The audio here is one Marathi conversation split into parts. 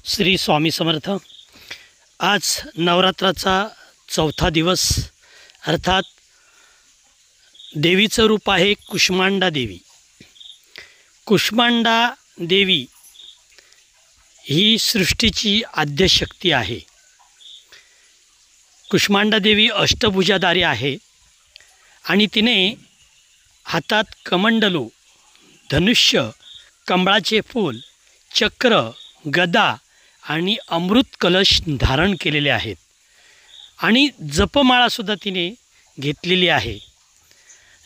श्री स्वामी समर्थ। आज नवरात्राचा चौथा दिवस, अर्थात देवीचं रूप आहे कुष्मांडा देवी। कुष्मांडा देवी ही सृष्टीची आद्यशक्ती आहे। कुष्मांडा देवी अष्टभुजाधारी आहे आणि तिने हातात कमंडलू, धनुष्य, कमळाचे फूल, चक्र, गदा आणि अमृत कलश धारण केलेले आहेत आणि जपमाळासुद्धा तिने घेतलेली आहे।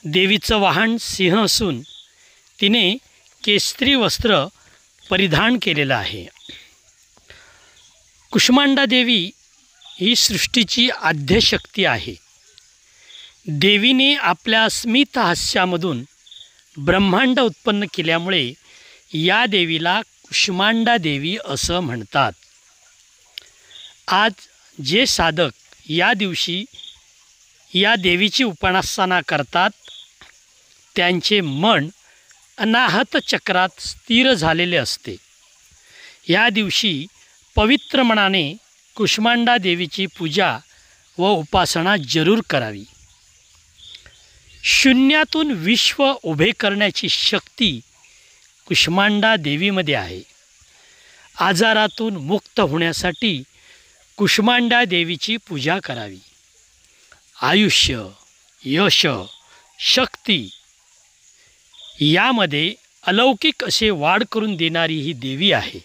देवीचं वाहन सिंह असून तिने केसरी वस्त्र परिधान केलेलं आहे। कुष्मांडा देवी ही सृष्टीची आद्यशक्ती आहे। देवीने आपल्या स्मित हास्यामधून ब्रह्मांड उत्पन्न केल्यामुळे या देवीला कुष्मांडा देवी असं म्हणतात। आज जे साधक या दिवशी या देवीची उपासना करतात त्यांचे मन अनाहत चक्रात स्थिर झालेले असते। या दिवशी पवित्र मनाने कुष्मांडा देवीची पूजा व उपासना जरूर करावी। शून्यातून विश्व उभे करण्याची शक्ती कुष्मांडा देवीमध्ये आहे। आजारातून मुक्त होण्यासाठी कुष्मांडा देवीची पूजा करावी। आयुष्य, यश, शक्ती यामध्ये अलौकिक असे वाढ करून देणारी ही देवी आहे।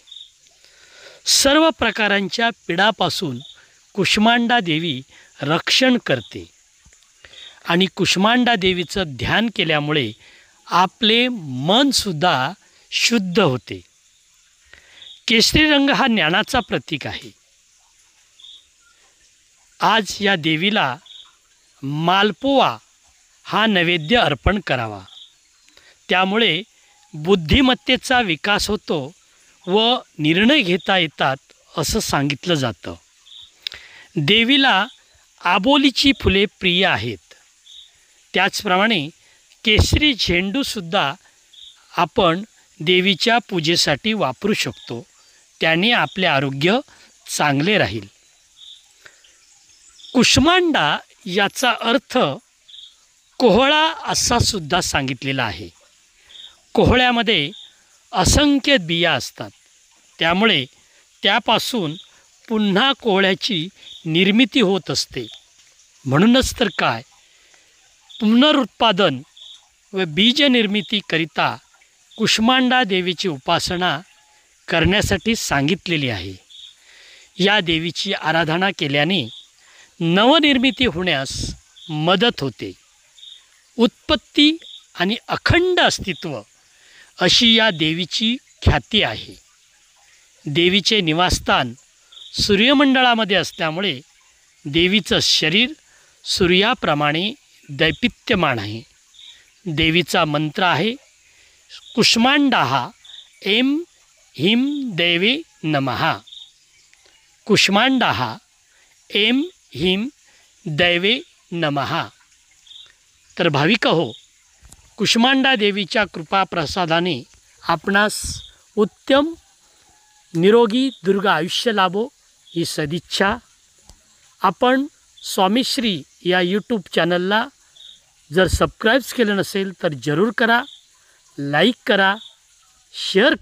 सर्व प्रकारांच्या पीडापासून कुष्मांडा देवी रक्षण करते आणि कुष्मांडा देवीचं ध्यान केल्यामुळे आपले मनसुद्धा शुद्ध होते। केसरी रंग हा ज्ञानाचा प्रतीक आहे। आज या देवीला मालपुवा हा नैवेद्य अर्पण करावा, त्यामुळे बुद्धिमत्तेचा विकास होतो व निर्णय घेता येतात असं सांगितलं जातं। देवीला आबोलीची फुले प्रिय आहेत, त्याचप्रमाणे केसरी झेंडूसुद्धा आपण देवीच्या पूजेसाठी वापरू शकतो, त्याने आपले आरोग्य चांगले राहील। कुष्मांडा याचा अर्थ कोहळा असा सुद्धा सांगितलेला आहे। कोहळ्यामध्ये असंख्य बिया असतात, त्यामुळे त्यापासून पुन्हा कोहळ्याची निर्मिती होत असते। म्हणूनच तर काय, पुनरुत्पादन व बीज निर्मितीकरिता कुष्मांडा देवीची उपासना करण्यासाठी सांगितलेली आहे। या देवीची आराधना केल्याने नवनिर्मिती होण्यास मदत होते। उत्पत्ती आणि अखंड अस्तित्व अशी या देवीची ख्याती आहे। देवीचे निवासस्थान सूर्यमंडळामध्ये असल्यामुळे देवीचं शरीर सूर्याप्रमाणे दैदिप्यमान आहे। देवीचा मंत्र आहे कुष्मांडाः ऐं ह्रीं देवे नमः। कुष्मांडाः ऐं ह्रीं देवे नमः। तर भाविक हो, कुष्मांडा देवीच्या कृपा प्रसादाने आपणास उत्तम निरोगी दीर्घ आयुष्य लाभो ही सदिच्छा। आपण स्वामीश्री या यूट्यूब चॅनलला जर सबस्क्राईब केलं नसेल तर जरूर करा, लाईक करा, शेअर